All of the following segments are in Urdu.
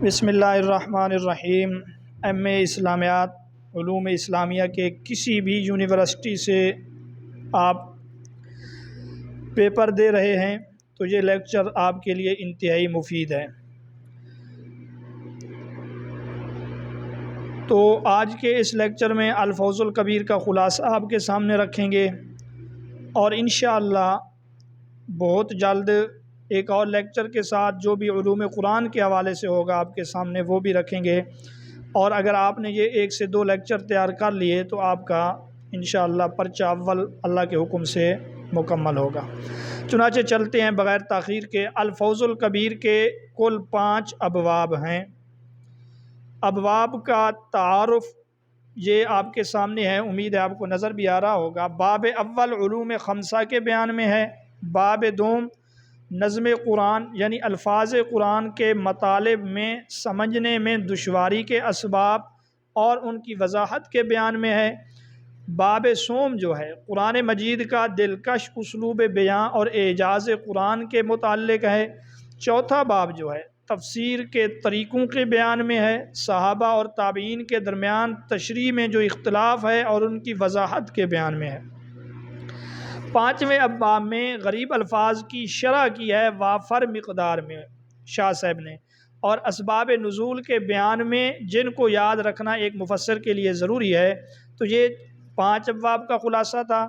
بسم اللہ الرحمن الرحیم۔ ایم اے اسلامیات علوم اسلامیہ کے کسی بھی یونیورسٹی سے آپ پیپر دے رہے ہیں تو یہ لیکچر آپ کے لیے انتہائی مفید ہے۔ تو آج کے اس لیکچر میں الفوز الکبیر کا خلاصہ آپ کے سامنے رکھیں گے، اور انشاءاللہ بہت جلد ایک اور لیکچر کے ساتھ جو بھی علوم قرآن کے حوالے سے ہوگا آپ کے سامنے وہ بھی رکھیں گے۔ اور اگر آپ نے یہ 1 سے 2 لیکچر تیار کر لیے تو آپ کا انشاءاللہ پرچہ اول اللہ کے حکم سے مکمل ہوگا۔ چنانچہ چلتے ہیں بغیر تاخیر کے۔ الفوز الکبیر کے کل 5 ابواب ہیں۔ ابواب کا تعارف یہ آپ کے سامنے ہے، امید ہے آپ کو نظر بھی آ رہا ہوگا۔ باب اول علوم خمسہ کے بیان میں ہے۔ باب دوم نظم قرآن یعنی الفاظ قرآن کے مطالب میں سمجھنے میں دشواری کے اسباب اور ان کی وضاحت کے بیان میں ہے۔ باب سوم جو ہے قرآن مجید کا دلکش اسلوب بیان اور اعجاز قرآن کے متعلق ہے۔ چوتھا باب جو ہے تفسیر کے طریقوں کے بیان میں ہے۔ صحابہ اور تابعین کے درمیان تشریح میں جو اختلاف ہے اور ان کی وضاحت کے بیان میں ہے۔ 5ویں ابواب میں غریب الفاظ کی شرح کی ہے وافر مقدار میں شاہ صاحب نے، اور اسباب نزول کے بیان میں جن کو یاد رکھنا ایک مفسر کے لیے ضروری ہے۔ تو یہ 5 ابواب کا خلاصہ تھا۔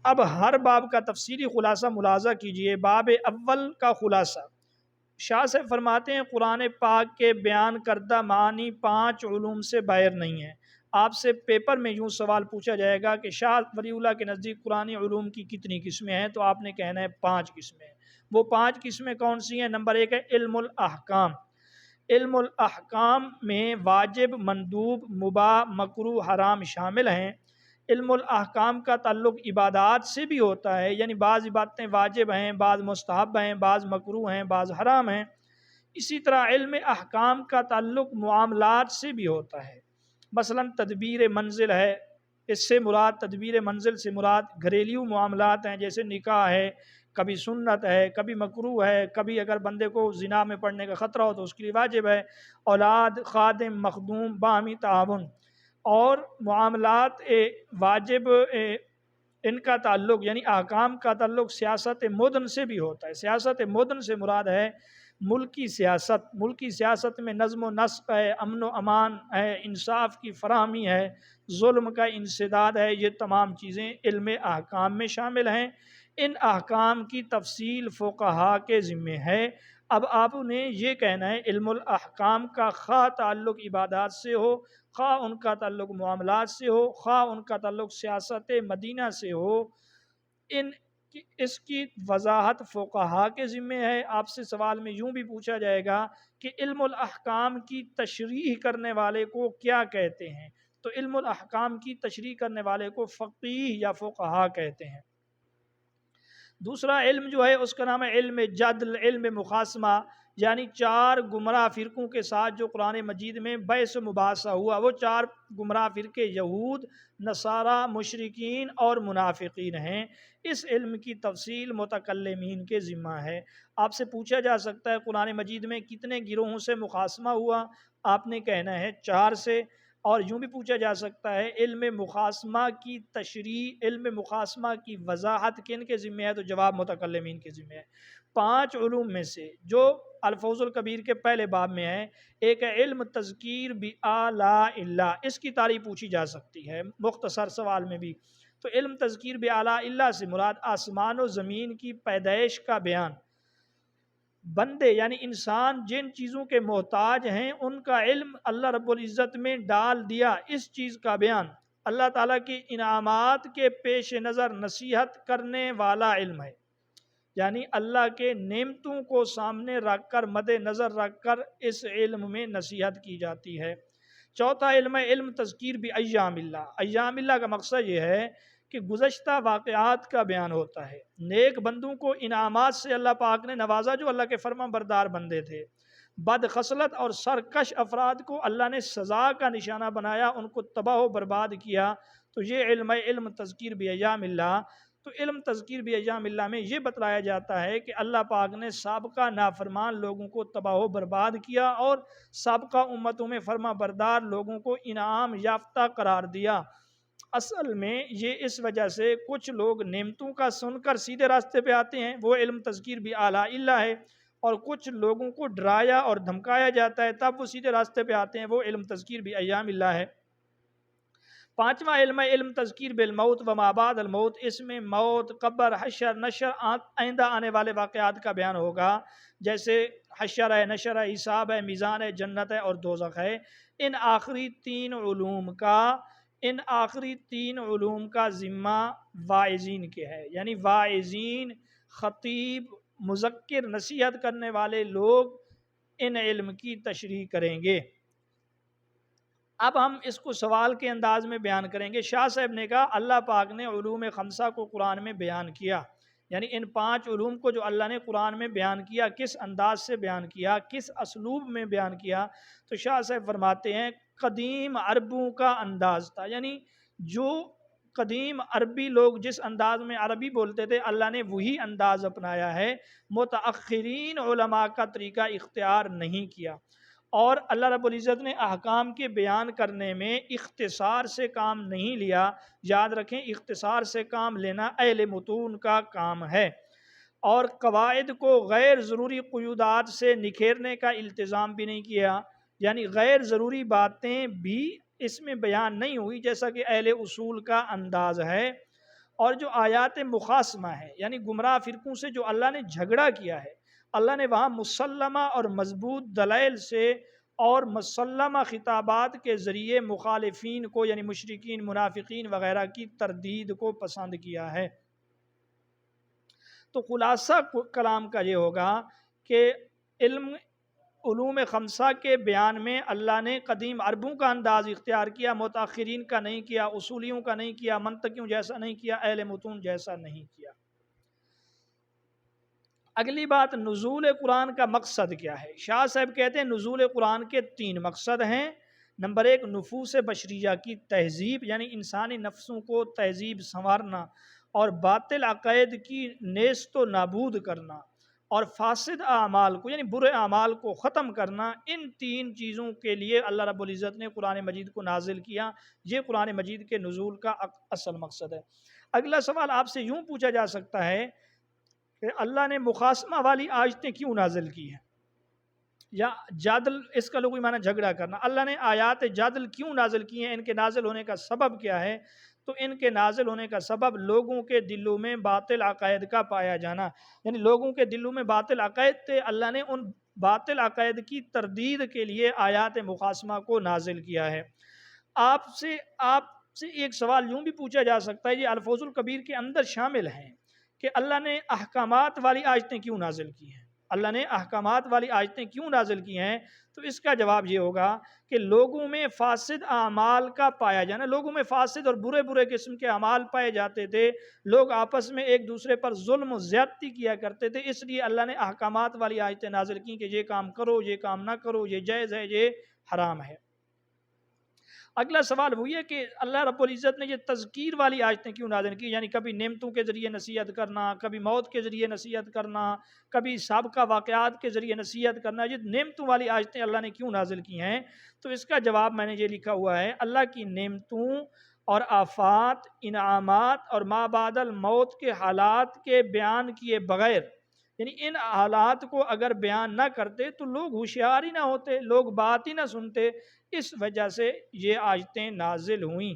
اب ہر باب کا تفصیلی خلاصہ ملاحظہ کیجئے۔ باب اول کا خلاصہ شاہ صاحب فرماتے ہیں قرآن پاک کے بیان کردہ معانی 5 علوم سے باہر نہیں ہیں۔ آپ سے پیپر میں یوں سوال پوچھا جائے گا کہ شاہ ولی اللہ کے نزدیک قرآن علوم کی کتنی قسمیں ہیں، تو آپ نے کہنا ہے 5 قسمیں ہیں۔ وہ 5 قسمیں کون سی ہیں؟ نمبر 1 ہے علم الاحکام۔ علم الاحکام میں واجب، مندوب، مباح، مکروہ، حرام شامل ہیں۔ علم الاحکام کا تعلق عبادات سے بھی ہوتا ہے، یعنی بعض عبادتیں واجب ہیں، بعض مستحب ہیں، بعض مکروہ ہیں، بعض حرام ہیں۔ اسی طرح علم احکام کا تعلق معاملات سے بھی ہوتا ہے۔ مثلا تدبیر منزل ہے، اس سے مراد تدبیر منزل سے مراد گھریلو معاملات ہیں، جیسے نکاح ہے، کبھی سنت ہے، کبھی مکروہ ہے، کبھی اگر بندے کو زنا میں پڑنے کا خطرہ ہو تو اس کے لیے واجب ہے۔ اولاد، خادم، مخدوم، باہمی تعاون اور معاملات واجب ان کا تعلق یعنی احکام کا تعلق سیاست مدن سے بھی ہوتا ہے۔ سیاست مدن سے مراد ہے ملکی سیاست۔ ملکی سیاست میں نظم و نسق ہے، امن و امان ہے، انصاف کی فراہمی ہے، ظلم کا انسداد ہے، یہ تمام چیزیں علم احکام میں شامل ہیں۔ ان احکام کی تفصیل فقہا کے ذمہ ہے۔ اب آپ نے یہ کہنا ہے علم الاحکام کا خواہ تعلق عبادات سے ہو، خواہ ان کا تعلق معاملات سے ہو، خواہ ان کا تعلق سیاست مدینہ سے ہو، اس کی وضاحت فقہا کے ذمہ ہے۔ آپ سے سوال میں یوں بھی پوچھا جائے گا کہ علم الاحکام کی تشریح کرنے والے کو کیا کہتے ہیں، تو علم الاحکام کی تشریح کرنے والے کو فقیہ یا فقہا کہتے ہیں۔ دوسرا علم جو ہے اس کا نام ہے علم جدل، علم مخاصمہ، یعنی 4 گمراہ فرقوں کے ساتھ جو قرآن مجید میں بحث و مباحثہ ہوا۔ وہ 4 گمراہ فرقے یہود، نصارہ، مشرکین اور منافقین ہیں۔ اس علم کی تفصیل متکلمین کے ذمہ ہے۔ آپ سے پوچھا جا سکتا ہے قرآن مجید میں کتنے گروہوں سے مخاصمہ ہوا، آپ نے کہنا ہے 4 سے۔ اور یوں بھی پوچھا جا سکتا ہے علم مخاصمہ کی تشریح، علم مخاصمہ کی وضاحت کن کے ذمہ ہے، تو جواب متکلمین کے ذمہ ہے۔ 5 علوم میں سے جو الفوز الکبیر کے پہلے باب میں ہے، ایک ہے علم تذکیر بآلاء اللہ۔ اس کی تعریف پوچھی جا سکتی ہے مختصر سوال میں بھی۔ تو علم تذکیر بآلاء اللہ سے مراد آسمان و زمین کی پیدائش کا بیان، بندے یعنی انسان جن چیزوں کے محتاج ہیں ان کا علم اللہ رب العزت میں ڈال دیا، اس چیز کا بیان اللہ تعالیٰ کی انعامات کے پیش نظر نصیحت کرنے والا علم ہے، یعنی اللہ کے نعمتوں کو سامنے رکھ کر، مد نظر رکھ کر اس علم میں نصیحت کی جاتی ہے۔ چوتھا علم ہے علم تذکیر بایام اللہ۔ ایام اللہ کا مقصد یہ ہے کہ گزشتہ واقعات کا بیان ہوتا ہے۔ نیک بندوں کو انعامات سے اللہ پاک نے نوازا جو اللہ کے فرمان بردار بندے تھے۔ بد خصلت اور سرکش افراد کو اللہ نے سزا کا نشانہ بنایا، ان کو تباہ و برباد کیا۔ تو یہ علم ہے علم تذکیر بایام اللہ۔ تو علم تذکیر بھی ایام اللہ میں یہ بتلایا جاتا ہے کہ اللہ پاک نے سابقہ نافرمان لوگوں کو تباہ و برباد کیا اور سابقہ امتوں میں فرما بردار لوگوں کو انعام یافتہ قرار دیا۔ اصل میں یہ اس وجہ سے کچھ لوگ نعمتوں کا سن کر سیدھے راستے پہ آتے ہیں، وہ علم تذکیر بھی اعلیٰ اللہ ہے، اور کچھ لوگوں کو ڈرایا اور دھمکایا جاتا ہے تب وہ سیدھے راستے پہ آتے ہیں، وہ علم تذکیر بھی ایام اللہ ہے۔ پانچواں علم ہے علم تذکیر بالموت و ما بعد الموت، اس میں موت، قبر، حشر، نشر، آئندہ آنے والے واقعات کا بیان ہوگا، جیسے حشر ہے، نشر ہے، حساب ہے، میزان ہے، جنت ہے اور دوزخ ہے۔ ان آخری تین علوم کا ذمہ واعظین کے ہے، یعنی واعظین، خطیب، مذکر، نصیحت کرنے والے لوگ ان علم کی تشریح کریں گے۔ اب ہم اس کو سوال کے انداز میں بیان کریں گے۔ شاہ صاحب نے کہا اللہ پاک نے علوم خمسہ کو قرآن میں بیان کیا، یعنی ان 5 علوم کو جو اللہ نے قرآن میں بیان کیا، کس انداز سے بیان کیا، کس اسلوب میں بیان کیا؟ تو شاہ صاحب فرماتے ہیں قدیم عربوں کا انداز تھا، یعنی جو قدیم عربی لوگ جس انداز میں عربی بولتے تھے اللہ نے وہی انداز اپنایا ہے، متأخرین علماء کا طریقہ اختیار نہیں کیا، اور اللہ رب العزت نے احکام کے بیان کرنے میں اختصار سے کام نہیں لیا۔ یاد رکھیں اختصار سے کام لینا اہل متون کا کام ہے، اور قواعد کو غیر ضروری قیودات سے نکھیرنے کا التزام بھی نہیں کیا، یعنی غیر ضروری باتیں بھی اس میں بیان نہیں ہوئی جیسا کہ اہل اصول کا انداز ہے۔ اور جو آیات مخاصمہ ہے، یعنی گمراہ فرقوں سے جو اللہ نے جھگڑا کیا ہے، اللہ نے وہاں مسلمہ اور مضبوط دلائل سے اور مسلمہ خطابات کے ذریعے مخالفین کو یعنی مشرکین، منافقین وغیرہ کی تردید کو پسند کیا ہے۔ تو خلاصہ کلام کا یہ ہوگا کہ علوم خمسہ کے بیان میں اللہ نے قدیم عربوں کا انداز اختیار کیا، متاخرین کا نہیں کیا، اصولیوں کا نہیں کیا، منطقیوں جیسا نہیں کیا، اہل متون جیسا نہیں کیا۔ اگلی بات نزول قرآن کا مقصد کیا ہے؟ شاہ صاحب کہتے ہیں نزول قرآن کے 3 مقصد ہیں۔ نمبر 1 نفوس بشریہ کی تہذیب، یعنی انسانی نفسوں کو تہذیب سنوارنا اور باطل عقائد کی نیست و نابود کرنا، اور فاسد اعمال کو یعنی برے اعمال کو ختم کرنا۔ ان 3 چیزوں کے لیے اللہ رب العزت نے قرآن مجید کو نازل کیا، یہ قرآن مجید کے نزول کا اصل مقصد ہے۔ اگلا سوال آپ سے یوں پوچھا جا سکتا ہے کہ اللہ نے مخاصمہ والی آیتیں کیوں نازل کی ہیں، یا جادل، اس کا لغوی معنی جھگڑا کرنا، اللہ نے آیات جادل کیوں نازل کی ہیں، ان کے نازل ہونے کا سبب کیا ہے؟ تو ان کے نازل ہونے کا سبب لوگوں کے دلوں میں باطل عقائد کا پایا جانا، یعنی لوگوں کے دلوں میں باطل عقائد تھے، اللہ نے ان باطل عقائد کی تردید کے لیے آیات مخاصمہ کو نازل کیا ہے۔ آپ سے ایک سوال یوں بھی پوچھا جا سکتا ہے، یہ الفوظ الکبیر کے اندر شامل ہیں کہ اللہ نے احکامات والی آیتیں کیوں نازل کی ہیں، اللہ نے احکامات والی آیتیں کیوں نازل کی ہیں؟ تو اس کا جواب یہ ہوگا کہ لوگوں میں فاسد اعمال کا پایا جانا، لوگوں میں فاسد اور برے برے قسم کے اعمال پائے جاتے تھے، لوگ آپس میں ایک دوسرے پر ظلم و زیادتی کیا کرتے تھے، اس لیے اللہ نے احکامات والی آیتیں نازل کی کہ یہ کام کرو، یہ کام نہ کرو، یہ جائز ہے، یہ حرام ہے۔ اگلا سوال وہ یہ کہ اللہ رب العزت نے یہ تذکیر والی آیتیں کیوں نازل کی، یعنی کبھی نعمتوں کے ذریعے نصیحت کرنا، کبھی موت کے ذریعے نصیحت کرنا، کبھی سابقہ واقعات کے ذریعے نصیحت کرنا، یہ نعمتوں والی آیتیں اللہ نے کیوں نازل کی ہیں؟ تو اس کا جواب میں نے یہ لکھا ہوا ہے، اللہ کی نعمتوں اور آفات، انعامات اور ما بعد الموت کے حالات کے بیان کیے بغیر، یعنی ان حالات کو اگر بیان نہ کرتے تو لوگ ہوشیار ہی نہ ہوتے، لوگ بات ہی نہ سنتے، اس وجہ سے یہ آیتیں نازل ہوئیں۔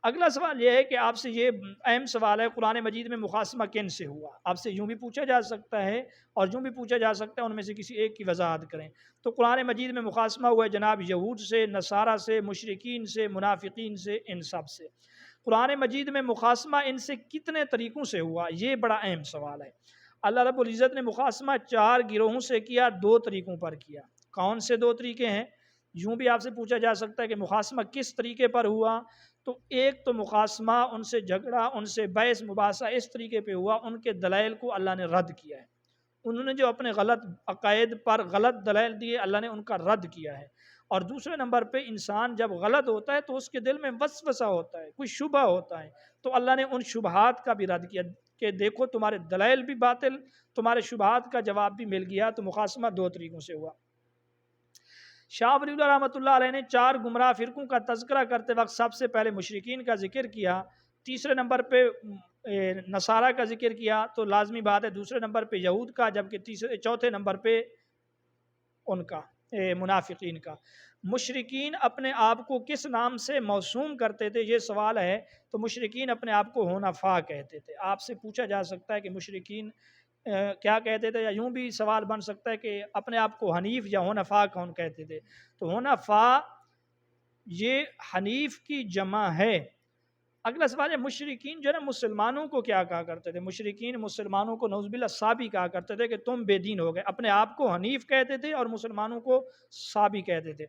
اگلا سوال یہ ہے کہ آپ سے یہ اہم سوال ہے قرآن مجید میں مخاصمہ کن سے ہوا؟ آپ سے یوں بھی پوچھا جا سکتا ہے اور یوں بھی پوچھا جا سکتا ہے، ان میں سے کسی ایک کی وضاحت کریں۔ تو قرآن مجید میں مخاصمہ ہوا ہے جناب یہود سے، نصارہ سے، مشرکین سے، منافقین سے، ان سب سے۔ قرآن مجید میں مخاصمہ ان سے کتنے طریقوں سے ہوا؟ یہ بڑا اہم سوال ہے۔ اللہ رب العزت نے مخاصمہ 4 گروہوں سے کیا، 2 طریقوں پر کیا۔ کون سے 2 طریقے ہیں؟ یوں بھی آپ سے پوچھا جا سکتا ہے کہ مخاصمہ کس طریقے پر ہوا؟ تو ایک تو مخاصمہ ان سے جھگڑا، ان سے بحث مباحثہ اس طریقے پہ ہوا، ان کے دلائل کو اللہ نے رد کیا ہے، انہوں نے جو اپنے غلط عقائد پر غلط دلائل دیے اللہ نے ان کا رد کیا ہے۔ اور دوسرے نمبر پہ انسان جب غلط ہوتا ہے تو اس کے دل میں وسوسہ ہوتا ہے، کوئی شبہ ہوتا ہے، تو اللہ نے ان شبہات کا بھی رد کیا کہ دیکھو تمہارے دلائل بھی باطل، تمہارے شبہات کا جواب بھی مل گیا، تو مقاسمہ دو طریقوں سے ہوا۔ شاہ ولی اللہ رحمۃ اللہ علیہ نے 4 گمراہ فرقوں کا تذکرہ کرتے وقت سب سے پہلے مشرکین کا ذکر کیا، تیسرے نمبر پہ نصارہ کا ذکر کیا، تو لازمی بات ہے دوسرے نمبر پہ یہود کا، جبکہ چوتھے نمبر پہ ان کا منافقین کا۔ مشرکین اپنے آپ کو کس نام سے موسوم کرتے تھے، یہ سوال ہے، تو مشرکین اپنے آپ کو حنفاء کہتے تھے۔ آپ سے پوچھا جا سکتا ہے کہ مشرکین کیا کہتے تھے، یا یوں بھی سوال بن سکتا ہے کہ اپنے آپ کو حنیف یا حنفاء کون کہتے تھے، تو حنفاء یہ حنیف کی جمع ہے۔ اگلا سوال ہے مشرکین جو ہے نا مسلمانوں کو کیا کہا کرتے تھے، مشرکین مسلمانوں کو نعوذ باللہ صابی کہا کرتے تھے کہ تم بے دین ہو گئے، اپنے آپ کو حنیف کہتے تھے اور مسلمانوں کو صابی کہتے تھے۔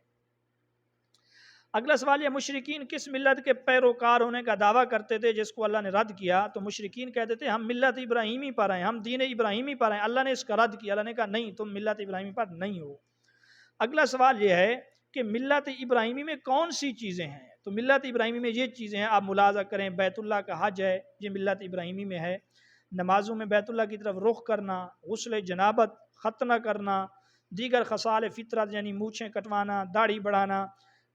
اگلا سوال یہ مشرکین کس ملت کے پیروکار ہونے کا دعویٰ کرتے تھے، جس کو اللہ نے رد کیا، تو مشرکین کہتے تھے ہم ملت ابراہیمی پر ہیں، ہم دین ابراہیمی پر ہیں، اللہ نے اس کا رد کیا، اللہ نے کہا نہیں تم ملت ابراہیمی پر نہیں ہو۔ اگلا سوال یہ ہے کہ ملت ابراہیمی میں کون سی چیزیں ہیں، تو ملت ابراہیمی میں یہ چیزیں ہیں، آپ ملاحظہ کریں، بیت اللہ کا حج ہے، یہ ملت ابراہیمی میں ہے، نمازوں میں بیت اللہ کی طرف رخ کرنا، غسل جنابت، ختنہ کرنا، دیگر خصال فطرت یعنی مونچھیں کٹوانا، داڑھی بڑھانا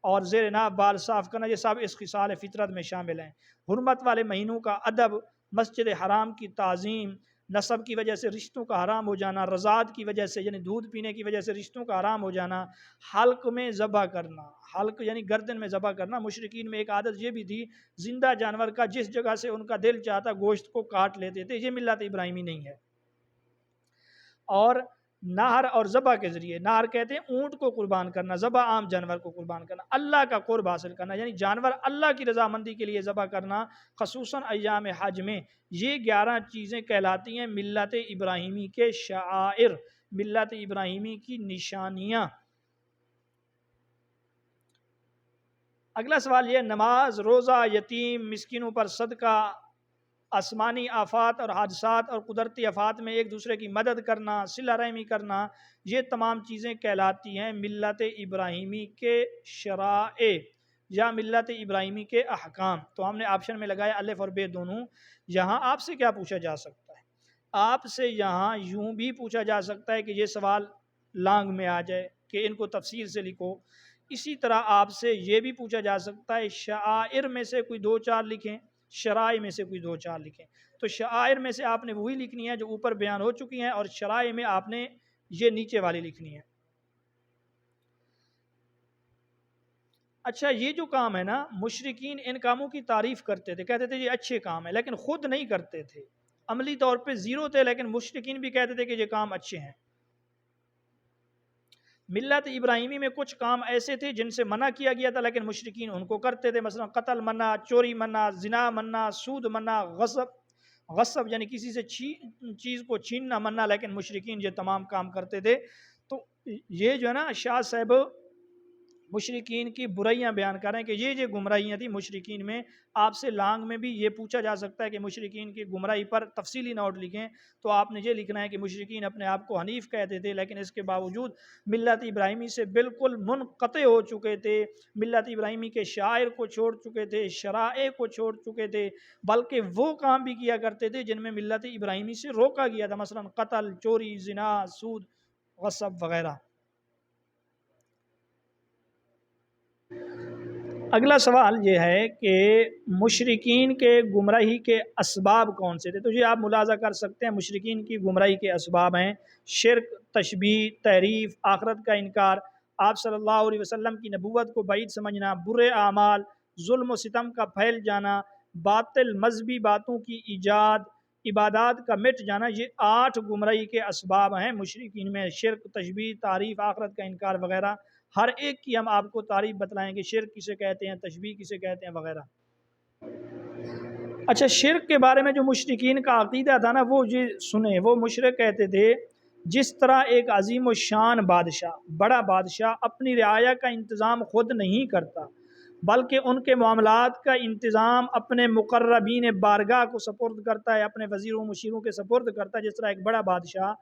اور زیر ناف بال صاف کرنا، یہ سب اس خصال فطرت میں شامل ہیں۔ حرمت والے مہینوں کا ادب، مسجد حرام کی تعظیم، نسب کی وجہ سے رشتوں کا حرام ہو جانا، رضاعت کی وجہ سے یعنی دودھ پینے کی وجہ سے رشتوں کا حرام ہو جانا، حلق میں ذبح کرنا، حلق یعنی گردن میں ذبح کرنا۔ مشرکین میں ایک عادت یہ بھی تھی، زندہ جانور کا جس جگہ سے ان کا دل چاہتا گوشت کو کاٹ لیتے تھے، یہ ملت ابراہیمی نہیں ہے۔ اور نہر اور ذبح کے ذریعے، نہر کہتے ہیں اونٹ کو قربان کرنا، ذبح عام جانور کو قربان کرنا، اللہ کا قرب حاصل کرنا یعنی جانور اللہ کی رضامندی کے لیے ذبح کرنا، خصوصاً ایام حج میں، یہ 11 چیزیں کہلاتی ہیں ملت ابراہیمی کے شعائر، ملت ابراہیمی کی نشانیاں۔ اگلا سوال یہ نماز، روزہ، یتیم مسکینوں پر صدقہ، آسمانی آفات اور حادثات اور قدرتی آفات میں ایک دوسرے کی مدد کرنا، صلہ رحمی کرنا، یہ تمام چیزیں کہلاتی ہیں ملت ابراہیمی کے شرائع یا ملت ابراہیمی کے احکام۔ تو ہم نے آپشن میں لگایا الف اور بے دونوں۔ یہاں آپ سے کیا پوچھا جا سکتا ہے، آپ سے یہاں یوں بھی پوچھا جا سکتا ہے کہ یہ سوال لانگ میں آ جائے کہ ان کو تفصیل سے لکھو، اسی طرح آپ سے یہ بھی پوچھا جا سکتا ہے شعائر میں سے کوئی 2-4 لکھیں، شرائع میں سے کوئی 2-4 لکھیں۔ تو شعائر میں سے آپ نے وہی لکھنی ہے جو اوپر بیان ہو چکی ہیں، اور شرائع میں آپ نے یہ نیچے والی لکھنی ہے۔ اچھا یہ جو کام ہے نا، مشرکین ان کاموں کی تعریف کرتے تھے، کہتے تھے یہ اچھے کام ہیں، لیکن خود نہیں کرتے تھے، عملی طور پہ زیرو تھے، لیکن مشرکین بھی کہتے تھے کہ یہ کام اچھے ہیں۔ ملت ابراہیمی میں کچھ کام ایسے تھے جن سے منع کیا گیا تھا لیکن مشرکین ان کو کرتے تھے، مثلا قتل منع، چوری منع، زنا منع، سود منع، غصب یعنی کسی سے چیز کو چھیننا منع، لیکن مشرکین یہ تمام کام کرتے تھے۔ تو یہ جو ہے نا شاہ صاحب مشرکین کی برائیاں بیان کر رہے ہیں کہ یہ گمراہیاں تھیں مشرکین میں۔ آپ سے لانگ میں بھی یہ پوچھا جا سکتا ہے کہ مشرکین کی گمراہی پر تفصیلی نوٹ لکھیں، تو آپ نے یہ لکھنا ہے کہ مشرکین اپنے آپ کو حنیف کہتے تھے لیکن اس کے باوجود ملت ابراہیمی سے بالکل منقطع ہو چکے تھے، ملت ابراہیمی کے شاعر کو چھوڑ چکے تھے، شرائع کو چھوڑ چکے تھے، بلکہ وہ کام بھی کیا کرتے تھے جن میں ملت ابراہیمی سے روکا گیا تھا، مثلا قتل، چوری، زنا، سود، غصب وغیرہ۔ اگلا سوال یہ ہے کہ مشرکین کے گمراہی کے اسباب کون سے تھے، تو یہ آپ ملاحظہ کر سکتے ہیں مشرکین کی گمراہی کے اسباب ہیں شرک، تشبیہ، تحریف، آخرت کا انکار، آپ صلی اللہ علیہ وسلم کی نبوت کو بعید سمجھنا، برے اعمال، ظلم و ستم کا پھیل جانا، باطل مذہبی باتوں کی ایجاد، عبادات کا مٹ جانا، یہ 8 گمراہی کے اسباب ہیں مشرکین میں، شرک، تشبیہ، تعریف، آخرت کا انکار وغیرہ۔ ہر ایک کی ہم آپ کو تعریف بتلائیں گے، شرک کسے کہتے ہیں، تشبیہ کسے کہتے ہیں وغیرہ۔ اچھا شرک کے بارے میں جو مشرکین کا عقیدہ تھا نا، وہ یہ سنیں، وہ مشرک کہتے تھے جس طرح ایک عظیم و شان بادشاہ، بڑا بادشاہ اپنی رعایا کا انتظام خود نہیں کرتا بلکہ ان کے معاملات کا انتظام اپنے مقربین بارگاہ کو سپرد کرتا ہے، اپنے وزیروں مشیروں کے سپرد کرتا ہے، جس طرح ایک بڑا بادشاہ،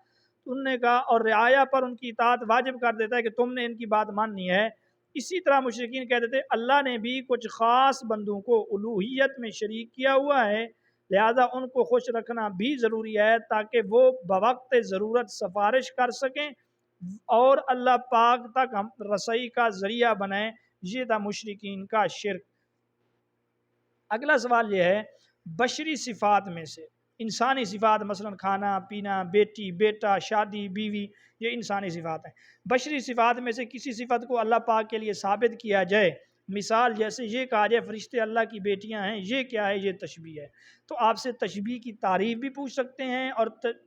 تو انہوں نے کہا، اور رعایا پر ان کی اطاعت واجب کر دیتا ہے کہ تم نے ان کی بات ماننی ہے، اسی طرح مشرکین کہتے تھے اللہ نے بھی کچھ خاص بندوں کو الوہیت میں شریک کیا ہوا ہے، لہذا ان کو خوش رکھنا بھی ضروری ہے تاکہ وہ بوقت ضرورت سفارش کر سکیں اور اللہ پاک تک ہم رسائی کا ذریعہ بنائیں۔ یہ تھا مشرکین کا شرک۔ اگلا سوال یہ ہے، بشری صفات میں سے انسانی صفات مثلا کھانا پینا، بیٹی بیٹا، شادی بیوی، یہ انسانی صفات ہیں۔ بشری صفات میں سے کسی صفت کو اللہ پاک کے لیے ثابت کیا جائے، مثال جیسے یہ کہا جائے فرشتے اللہ کی بیٹیاں ہیں، یہ کیا ہے؟ یہ تشبیہ ہے۔ تو آپ سے تشبیہ کی تعریف بھی پوچھ سکتے ہیں اور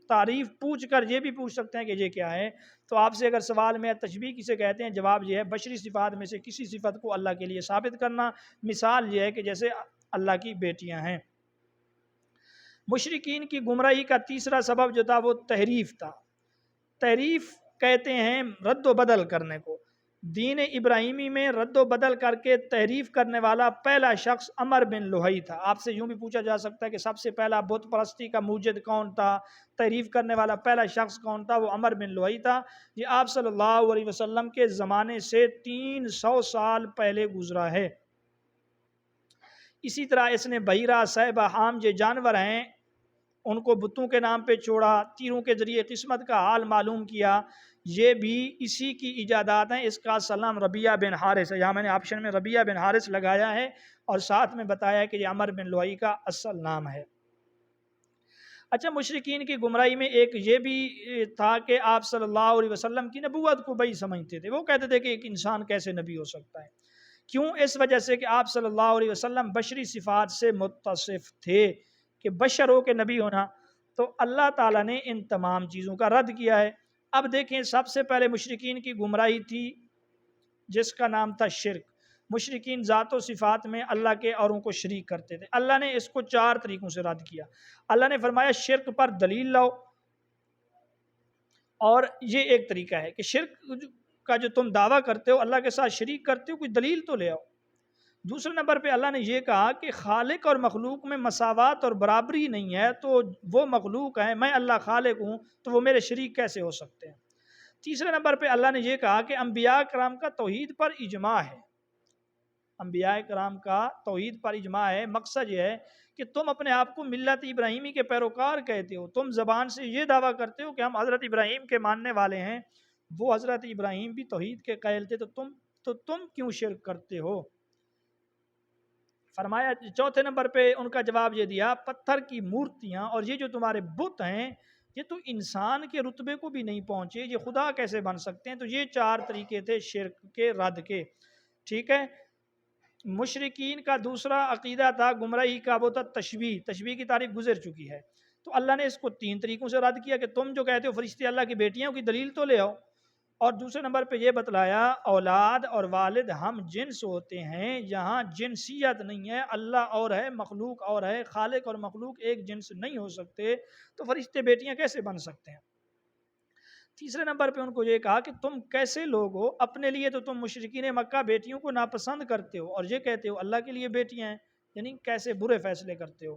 تعریف پوچھ کر یہ بھی پوچھ سکتے ہیں کہ یہ کیا ہے۔ تو آپ سے اگر سوال میں تشبیہ کسے کہتے ہیں، جواب یہ ہے بشری صفات میں سے کسی صفت کو اللہ کے لیے ثابت کرنا۔ مثال یہ ہے کہ جیسے اللہ کی بیٹیاں ہیں۔ مشرکین کی گمراہی کا تیسرا سبب جو تھا وہ تحریف تھا۔ تحریف کہتے ہیں رد و بدل کرنے کو۔ دین ابراہیمی میں رد و بدل کر کے تحریف کرنے والا پہلا شخص عمر بن لوہی تھا۔ آپ سے یوں بھی پوچھا جا سکتا ہے کہ سب سے پہلا بت پرستی کا موجد کون تھا، تحریف کرنے والا پہلا شخص کون تھا؟ وہ عمر بن لوہی تھا۔ یہ آپ صلی اللہ علیہ وسلم کے زمانے سے 300 سال پہلے گزرا ہے۔ اسی طرح اس نے بحیرہ، صیبہ، حام جو جانور ہیں ان کو بتوں کے نام پہ چھوڑا، تیروں کے ذریعے قسمت کا حال معلوم کیا، یہ بھی اسی کی ایجادات ہیں۔ اس کا سلام ربیعہ بن حارث ہے، یہاں میں نے آپشن میں ربیعہ بن حارث لگایا ہے اور ساتھ میں بتایا ہے کہ یہ عمر بن لوہی کا اصل نام ہے۔ اچھا، مشرکین کی گمراہی میں ایک یہ بھی تھا کہ آپ صلی اللہ علیہ وسلم کی نبوت کو بئی سمجھتے تھے۔ وہ کہتے تھے کہ ایک انسان کیسے نبی ہو سکتا ہے؟ کیوں؟ اس وجہ سے کہ آپ صلی اللہ علیہ وسلم بشری صفات سے متصف تھے کہ بشر ہو کے نبی ہونا۔ تو اللہ تعالیٰ نے ان تمام چیزوں کا رد کیا ہے۔ اب دیکھیں، سب سے پہلے مشرکین کی گمراہی تھی جس کا نام تھا شرک۔ مشرکین ذات و صفات میں اللہ کے اوروں کو شریک کرتے تھے۔ اللہ نے اس کو 4 طریقوں سے رد کیا۔ اللہ نے فرمایا شرک پر دلیل لاؤ، اور یہ ایک طریقہ ہے کہ شرک کا جو تم دعویٰ کرتے ہو اللہ کے ساتھ شریک کرتے ہو، کوئی دلیل تو لے آؤ۔ دوسرے نمبر پہ اللہ نے یہ کہا کہ خالق اور مخلوق میں مساوات اور برابری نہیں ہے، تو وہ مخلوق ہیں، میں اللہ خالق ہوں، تو وہ میرے شریک کیسے ہو سکتے ہیں؟ تیسرے نمبر پہ اللہ نے یہ کہا کہ انبیاء کرام کا توحید پر اجماع ہے۔ انبیاء کرام کا توحید پر اجماع ہے۔ مقصد یہ ہے کہ تم اپنے آپ کو ملت ابراہیمی کے پیروکار کہتے ہو، تم زبان سے یہ دعویٰ کرتے ہو کہ ہم حضرت ابراہیم کے ماننے والے ہیں، وہ حضرت ابراہیم بھی توحید کے قائل تھے، تو تم کیوں شرک کرتے ہو؟ فرمایا چوتھے نمبر پہ ان کا جواب یہ دیا، پتھر کی مورتیاں اور یہ جو تمہارے بت ہیں یہ تو انسان کے رتبے کو بھی نہیں پہنچے، یہ خدا کیسے بن سکتے ہیں؟ تو یہ 4 طریقے تھے شرک کے رد کے۔ ٹھیک ہے، مشرکین کا دوسرا عقیدہ تھا گمراہی کا، وہ تھا تشبیہ۔ تشبیہ کی تعریف گزر چکی ہے، تو اللہ نے اس کو 3 طریقوں سے رد کیا کہ تم جو کہتے ہو فرشتے اللہ کی بیٹیاں کی دلیل تو لے آؤ، اور دوسرے نمبر پہ یہ بتلایا اولاد اور والد ہم جنس ہوتے ہیں، یہاں جنسیت نہیں ہے، اللہ اور ہے مخلوق اور ہے، خالق اور مخلوق ایک جنس نہیں ہو سکتے، تو فرشتے بیٹیاں کیسے بن سکتے ہیں؟ تیسرے نمبر پہ ان کو یہ کہا کہ تم کیسے لوگ ہو، اپنے لیے تو تم مشرکین مکہ بیٹیوں کو ناپسند کرتے ہو اور یہ کہتے ہو اللہ کے لیے بیٹیاں ہیں، یعنی کیسے برے فیصلے کرتے ہو۔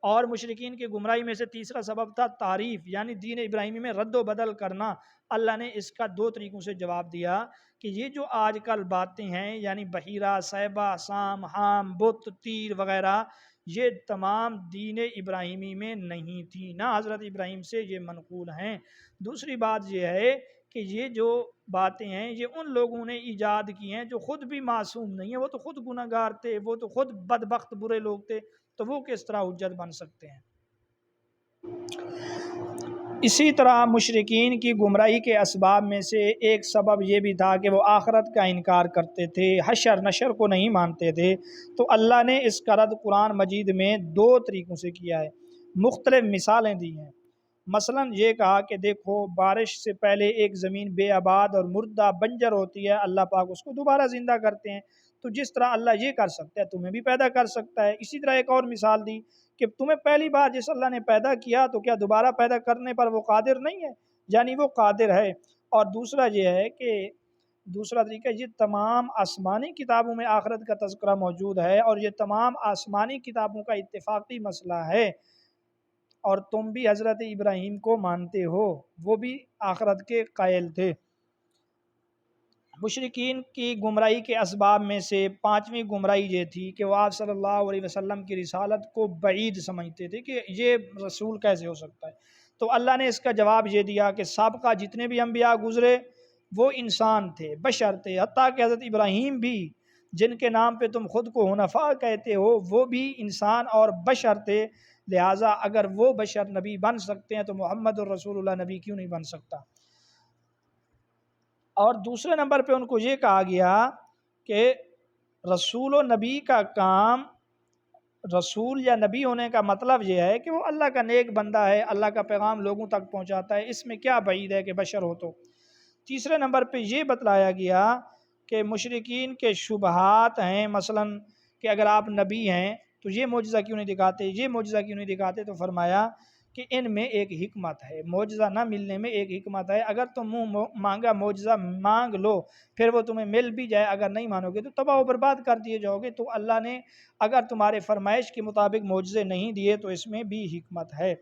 اور مشرکین کی گمراہی میں سے تیسرا سبب تھا تعریف، یعنی دین ابراہیمی میں رد و بدل کرنا۔ اللہ نے اس کا 2 طریقوں سے جواب دیا کہ یہ جو آج کل باتیں ہیں، یعنی بحیرہ، صیبہ، سام، حام، بت، تیر وغیرہ، یہ تمام دین ابراہیمی میں نہیں تھی، نہ حضرت ابراہیم سے یہ منقول ہیں۔ دوسری بات یہ ہے کہ یہ جو باتیں ہیں یہ ان لوگوں نے ایجاد کی ہیں جو خود بھی معصوم نہیں ہیں، وہ تو خود گناہ گار تھے، وہ تو خود بدبخت برے لوگ تھے، تو وہ کس طرح حجت بن سکتے ہیں؟ اسی طرح مشرکین کی گمراہی کے اسباب میں سے ایک سبب یہ بھی تھا کہ وہ آخرت کا انکار کرتے تھے، حشر نشر کو نہیں مانتے تھے۔ تو اللہ نے اس کا رد قرآن مجید میں 2 طریقوں سے کیا ہے، مختلف مثالیں دی ہیں۔ مثلا یہ کہا کہ دیکھو بارش سے پہلے ایک زمین بے آباد اور مردہ بنجر ہوتی ہے، اللہ پاک اس کو دوبارہ زندہ کرتے ہیں، تو جس طرح اللہ یہ کر سکتا ہے تمہیں بھی پیدا کر سکتا ہے۔ اسی طرح ایک اور مثال دی کہ تمہیں پہلی بار جس اللہ نے پیدا کیا تو کیا دوبارہ پیدا کرنے پر وہ قادر نہیں ہے؟ یعنی وہ قادر ہے۔ اور دوسرا یہ ہے کہ دوسرا طریقہ، یہ تمام آسمانی کتابوں میں آخرت کا تذکرہ موجود ہے اور یہ تمام آسمانی کتابوں کا اتفاقی مسئلہ ہے، اور تم بھی حضرت ابراہیم کو مانتے ہو، وہ بھی آخرت کے قائل تھے۔ مشرکین کی گمراہی کے اسباب میں سے پانچویں گمراہی یہ تھی کہ وہ آپ صلی اللہ علیہ وسلم کی رسالت کو بعید سمجھتے تھے کہ یہ رسول کیسے ہو سکتا ہے۔ تو اللہ نے اس کا جواب یہ دیا کہ سابقہ جتنے بھی انبیاء گزرے وہ انسان تھے، بشر تھے، حتیٰ کہ حضرت ابراہیم بھی جن کے نام پہ تم خود کو حنفاء کہتے ہو وہ بھی انسان اور بشر تھے، لہٰذا اگر وہ بشر نبی بن سکتے ہیں تو محمد الرسول اللہ نبی کیوں نہیں بن سکتا۔ اور دوسرے نمبر پہ ان کو یہ کہا گیا کہ رسول و نبی کا کام، رسول یا نبی ہونے کا مطلب یہ ہے کہ وہ اللہ کا نیک بندہ ہے، اللہ کا پیغام لوگوں تک پہنچاتا ہے، اس میں کیا بعید ہے کہ بشر ہو تو۔ تیسرے نمبر پہ یہ بتلایا گیا کہ مشرکین کے شبہات ہیں، مثلا کہ اگر آپ نبی ہیں تو یہ معجزہ کیوں نہیں دکھاتے، یہ معجزہ کیوں نہیں دکھاتے، تو فرمایا کہ ان میں ایک حکمت ہے، معجزہ نہ ملنے میں ایک حکمت ہے۔ اگر تم منہ مانگا معجزہ مانگ لو، پھر وہ تمہیں مل بھی جائے، اگر نہیں مانو گے تو تباہ و برباد کر دیے جاؤ گے۔ تو اللہ نے اگر تمہارے فرمائش کے مطابق معجزے نہیں دیے تو اس میں بھی حکمت ہے۔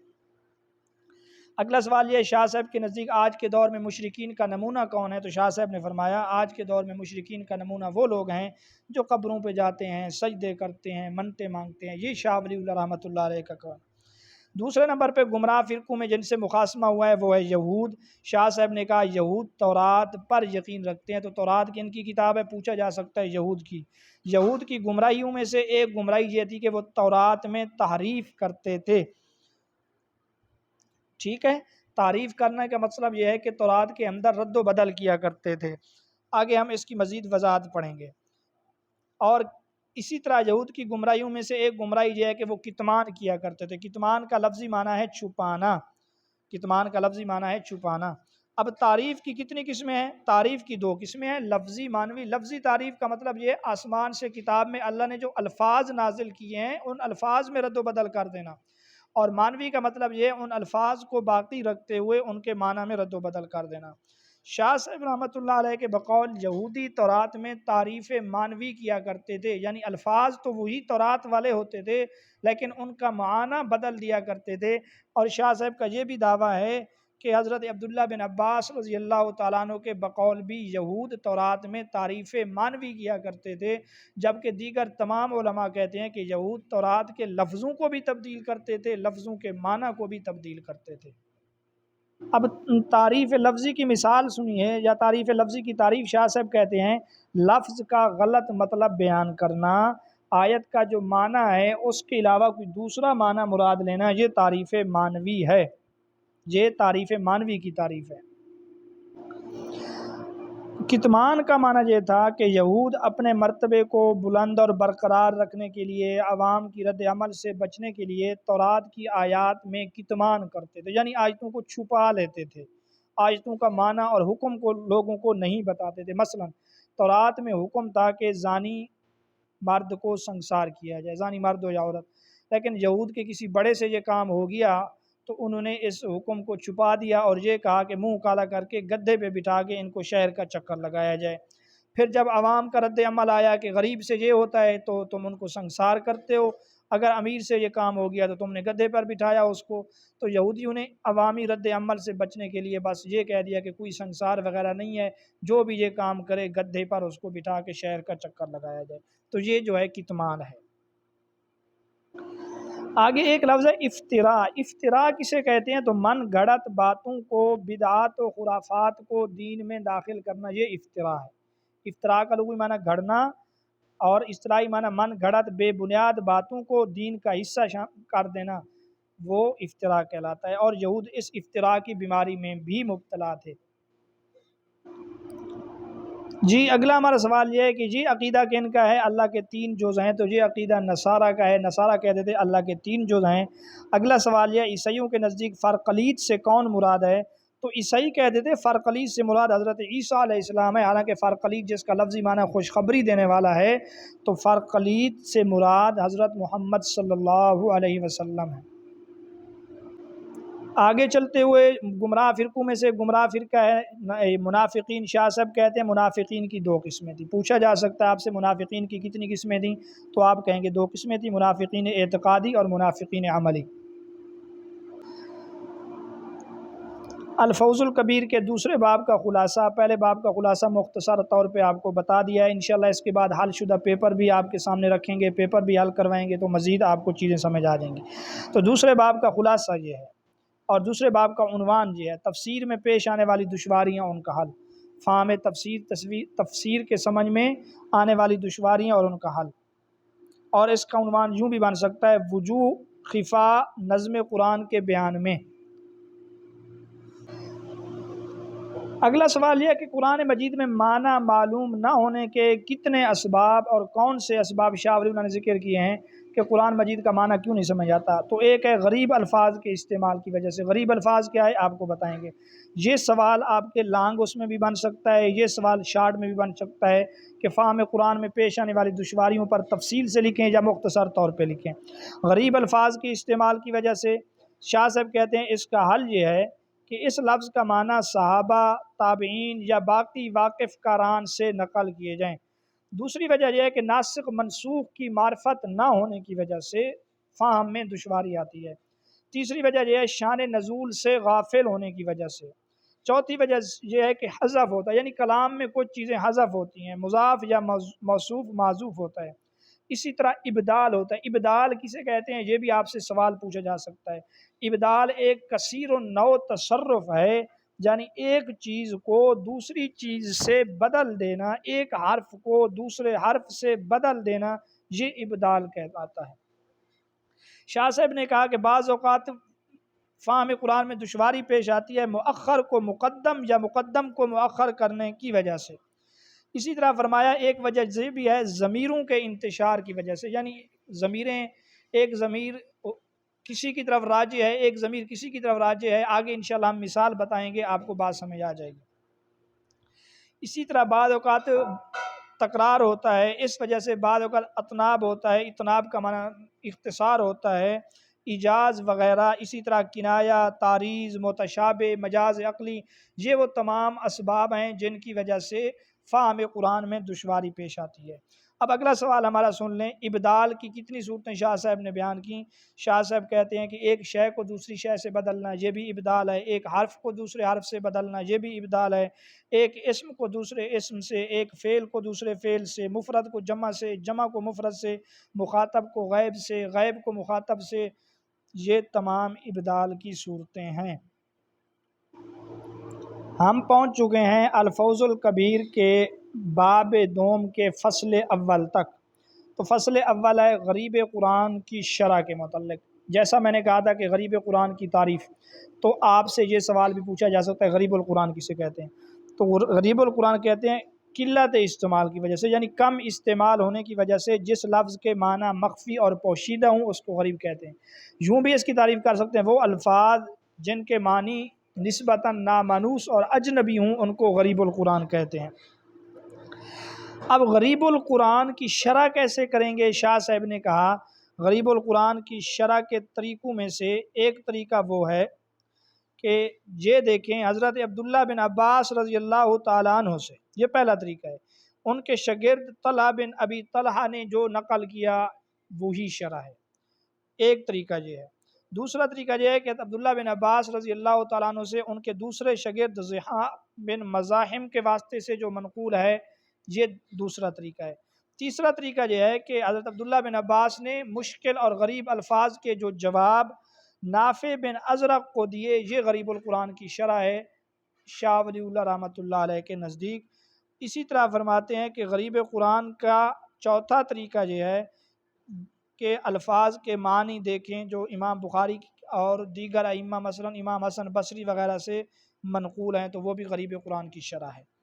اگلا سوال یہ، شاہ صاحب کے نزدیک آج کے دور میں مشرکین کا نمونہ کون ہے؟ تو شاہ صاحب نے فرمایا آج کے دور میں مشرکین کا نمونہ وہ لوگ ہیں جو قبروں پہ جاتے ہیں، سجدے کرتے ہیں، منتیں مانگتے ہیں، یہ شاہ ولی اللہ رحمۃ اللہ علیہ کا کام۔ دوسرے نمبر پہ گمراہ فرقوں میں جن سے مخاصمہ ہوا ہے وہ ہے یہود۔ شاہ صاحب نے کہا یہود تورات پر یقین رکھتے ہیں، تو تورات کی ان کی کتاب ہے، پوچھا جا سکتا ہے یہود کی گمراہیوں میں سے ایک گمراہی یہ تھی کہ وہ تورات میں تحریف کرتے تھے۔ ٹھیک ہے، تعریف کرنے کا مطلب یہ ہے کہ تورات کے اندر رد و بدل کیا کرتے تھے۔ آگے ہم اس کی مزید وضاحت پڑھیں گے۔ اور اسی طرح یہود کی گمراہیوں میں سے ایک گمراہی یہ ہے کہ وہ کتمان کیا کرتے تھے۔ کتمان کا لفظی معنی ہے چھپانا، کتمان کا لفظی معنی ہے چھپانا۔ اب تعریف کی کتنی قسمیں ہیں؟ تعریف کی دو قسمیں ہیں، لفظی معنوی۔ لفظی تعریف کا مطلب یہ آسمان سے کتاب میں اللہ نے جو الفاظ نازل کیے ہیں ان الفاظ میں رد و بدل کر دینا، اور معنوی کا مطلب یہ ان الفاظ کو باقی رکھتے ہوئے ان کے معنی میں رد و بدل کر دینا۔ شاہ صاحب رحمۃ اللہ علیہ کے بقول یہودی تورات میں تعریف معنوی کیا کرتے تھے، یعنی الفاظ تو وہی تورات والے ہوتے تھے لیکن ان کا معنی بدل دیا کرتے تھے۔ اور شاہ صاحب کا یہ بھی دعویٰ ہے کہ حضرت عبداللہ بن عباس رضی اللہ تعالیٰ عنہ کے بقول بھی یہود تورات میں تعریف معنوی کیا کرتے تھے، جبکہ دیگر تمام علماء کہتے ہیں کہ یہود تورات کے لفظوں کو بھی تبدیل کرتے تھے، لفظوں کے معنی کو بھی تبدیل کرتے تھے۔ اب تعریف لفظی کی مثال سنیے، یا تعریف لفظی کی تعریف شاہ صاحب کہتے ہیں لفظ کا غلط مطلب بیان کرنا، آیت کا جو معنی ہے اس کے علاوہ کوئی دوسرا معنی مراد لینا، یہ تعریف معنوی ہے، یہ تعریف معنوی کی تعریف ہے۔ کتمان کا معنی یہ تھا کہ یہود اپنے مرتبے کو بلند اور برقرار رکھنے کے لیے، عوام کی رد عمل سے بچنے کے لیے تورات کی آیات میں کتمان کرتے تھے، یعنی آیتوں کو چھپا لیتے تھے، آیتوں کا معنی اور حکم کو لوگوں کو نہیں بتاتے تھے۔ مثلا تورات میں حکم تھا کہ زانی مرد کو سنسار کیا جائے، زانی مرد ہو یا عورت، لیکن یہود کے کسی بڑے سے یہ کام ہو گیا تو انہوں نے اس حکم کو چھپا دیا اور یہ کہا کہ منہ کالا کر کے گدھے پہ بٹھا کے ان کو شہر کا چکر لگایا جائے۔ پھر جب عوام کا رد عمل آیا کہ غریب سے یہ ہوتا ہے تو تم ان کو سنسار کرتے ہو، اگر امیر سے یہ کام ہو گیا تو تم نے گدھے پر بٹھایا اس کو، تو یہودیوں نے عوامی رد عمل سے بچنے کے لیے بس یہ کہہ دیا کہ کوئی سنسار وغیرہ نہیں ہے، جو بھی یہ کام کرے گدھے پر اس کو بٹھا کے شہر کا چکر لگایا جائے۔ تو یہ جو ہے کتمان ہے۔ آگے ایک لفظ ہے افتراء۔ افتراء کسے کہتے ہیں؟ تو من گھڑت باتوں کو، بدعات و خرافات کو دین میں داخل کرنا، یہ افتراء ہے۔ افتراء کا لغوی معنی گھڑنا، اور اصطلاحی معنی من گھڑت بے بنیاد باتوں کو دین کا حصہ کر دینا، وہ افتراء کہلاتا ہے۔ اور یہود اس افتراء کی بیماری میں بھی مبتلا تھے۔ جی اگلا ہمارا سوال یہ ہے کہ جی عقیدہ کن کا ہے؟ اللہ کے 3 جز ہیں، تو یہ عقیدہ نصارہ کا ہے، نصارہ کہتے تھے اللہ کے 3 جز ہیں۔ اگلا سوال یہ، عیسائیوں کے نزدیک فرقلیت سے کون مراد ہے؟ تو عیسائی کہتے تھے فرقلیت سے مراد حضرت عیسیٰ علیہ السلام ہے، حالانکہ فرقلیت جس کا لفظی معنی خوشخبری دینے والا ہے، تو فرقلیت سے مراد حضرت محمد صلی اللہ علیہ وسلم ہے۔ آگے چلتے ہوئے گمراہ فرقوں میں سے گمراہ فرقہ ہے منافقین۔ شاہ صاحب کہتے ہیں منافقین کی 2 قسمیں تھیں۔ پوچھا جا سکتا ہے آپ سے منافقین کی کتنی قسمیں تھیں؟ تو آپ کہیں گے 2 قسمیں تھیں، منافقین اعتقادی اور منافقین عملی۔ الفوز الکبیر کے دوسرے باب کا خلاصہ، پہلے باب کا خلاصہ مختصر طور پہ آپ کو بتا دیا ہے، انشاءاللہ اس کے بعد حل شدہ پیپر بھی آپ کے سامنے رکھیں گے، پیپر بھی حل کروائیں گے تو مزید آپ کو چیزیں سمجھ آ جائیں گی۔ تو دوسرے باب کا خلاصہ یہ ہے، اور دوسرے باب کا عنوان یہ ہے، تفسیر میں پیش آنے والی دشواریاں ان کا حل، فہم تفسیر کے سمجھ میں آنے والی دشواریاں اور ان کا حل۔ اور اس کا عنوان یوں بھی بن سکتا ہے، وجوہ خفا نظم قرآن کے بیان میں۔ اگلا سوال یہ ہے کہ قرآن مجید میں معنی معلوم نہ ہونے کے کتنے اسباب اور کون سے اسباب شاہ ولی اللہ نے ذکر کیے ہیں کہ قرآن مجید کا معنی کیوں نہیں سمجھ آتا؟ تو ایک ہے غریب الفاظ کے استعمال کی وجہ سے۔ غریب الفاظ کیا ہے آپ کو بتائیں گے۔ یہ سوال آپ کے لانگ اس میں بھی بن سکتا ہے، یہ سوال شارٹ میں بھی بن سکتا ہے کہ فہم قرآن میں پیش آنے والی دشواریوں پر تفصیل سے لکھیں یا مختصر طور پہ لکھیں۔ غریب الفاظ کے استعمال کی وجہ سے شاہ صاحب کہتے ہیں اس کا حل یہ ہے کہ اس لفظ کا معنی صحابہ، تابعین یا باقی واقف کاران سے نقل کیے جائیں۔ دوسری وجہ یہ ہے کہ ناسخ منسوخ کی معرفت نہ ہونے کی وجہ سے فہم میں دشواری آتی ہے۔ تیسری وجہ یہ ہے شان نزول سے غافل ہونے کی وجہ سے۔ چوتھی وجہ یہ ہے کہ حذف ہوتا ہے، یعنی کلام میں کچھ چیزیں حذف ہوتی ہیں، مضاف یا موصوف معذوف ہوتا ہے۔ اسی طرح ابدال ہوتا ہے۔ ابدال کسے کہتے ہیں یہ بھی آپ سے سوال پوچھا جا سکتا ہے۔ ابدال ایک کثیر النوع تصرف ہے، یعنی ایک چیز کو دوسری چیز سے بدل دینا، ایک حرف کو دوسرے حرف سے بدل دینا، یہ ابدال کہلاتا ہے۔ شاہ صاحب نے کہا کہ بعض اوقات فہم قرآن میں دشواری پیش آتی ہے مؤخر کو مقدم یا مقدم کو مؤخر کرنے کی وجہ سے۔ اسی طرح فرمایا ایک وجہ یہ بھی ہے ضمیروں کے انتشار کی وجہ سے، یعنی ضمیریں، ایک ضمیر کسی کی طرف راجع ہے، ایک ضمیر کسی کی طرف راجع ہے، آگے انشاءاللہ ہم مثال بتائیں گے، آپ کو بات سمجھ آ جائے گی۔ اسی طرح بعض اوقات تکرار ہوتا ہے، اس وجہ سے بعض اوقات اطناب ہوتا ہے، اطناب کا معنی اختصار ہوتا ہے، ایجاز وغیرہ، اسی طرح کنایہ، تعریض، متشابہ، مجاز عقلی، یہ وہ تمام اسباب ہیں جن کی وجہ سے فہم قرآن میں دشواری پیش آتی ہے۔ اب اگلا سوال ہمارا سن لیں، ابدال کی کتنی صورتیں شاہ صاحب نے بیان کی؟ شاہ صاحب کہتے ہیں کہ ایک شے کو دوسری شے سے بدلنا یہ بھی ابدال ہے، ایک حرف کو دوسرے حرف سے بدلنا یہ بھی ابدال ہے، ایک اسم کو دوسرے اسم سے، ایک فعل کو دوسرے فعل سے، مفرد کو جمع سے، جمع کو مفرد سے، مخاطب کو غیب سے، غیب کو مخاطب سے، یہ تمام ابدال کی صورتیں ہیں۔ ہم پہنچ چکے ہیں الفوز الکبیر کے باب دوم کے فصل اول تک۔ تو فصل اول ہے غریب قرآن کی شرح کے متعلق۔ جیسا میں نے کہا تھا کہ غریب قرآن کی تعریف، تو آپ سے یہ سوال بھی پوچھا جا سکتا ہے غریب القرآن کسے کہتے ہیں؟ تو غریب القرآن کہتے ہیں قلت استعمال کی وجہ سے، یعنی کم استعمال ہونے کی وجہ سے جس لفظ کے معنی مخفی اور پوشیدہ ہوں اس کو غریب کہتے ہیں۔ یوں بھی اس کی تعریف کر سکتے ہیں وہ الفاظ جن کے معنی نسبتاً نامانوس اور اجنبی ہوں ان کو غریب القرآن کہتے ہیں۔ اب غریب القرآن کی شرح کیسے کریں گے؟ شاہ صاحب نے کہا غریب القرآن کی شرح کے طریقوں میں سے ایک طریقہ وہ ہے کہ یہ دیکھیں حضرت عبداللہ بن عباس رضی اللہ تعالیٰ عنہ سے، یہ پہلا طریقہ ہے، ان کے شاگرد طلحہ بن ابی طلحہ نے جو نقل کیا وہی شرح ہے، ایک طریقہ یہ ہے۔ دوسرا طریقہ یہ ہے کہ عبداللہ بن عباس رضی اللہ تعالیٰ عنہ سے ان کے دوسرے شاگرد ضحاک بن مزاحم کے واسطے سے جو منقول ہے، یہ دوسرا طریقہ ہے۔ تیسرا طریقہ یہ ہے کہ حضرت عبداللہ بن عباس نے مشکل اور غریب الفاظ کے جو جواب نافع بن ازرق کو دیے، یہ غریب القرآن کی شرح ہے شاہ ولی اللہ رحمۃ اللہ علیہ کے نزدیک۔ اسی طرح فرماتے ہیں کہ غریب قرآن کا چوتھا طریقہ یہ ہے کہ الفاظ کے معنی دیکھیں جو امام بخاری اور دیگر ائمہ مثلا امام حسن بصری وغیرہ سے منقول ہیں، تو وہ بھی غریب قرآن کی شرح ہے۔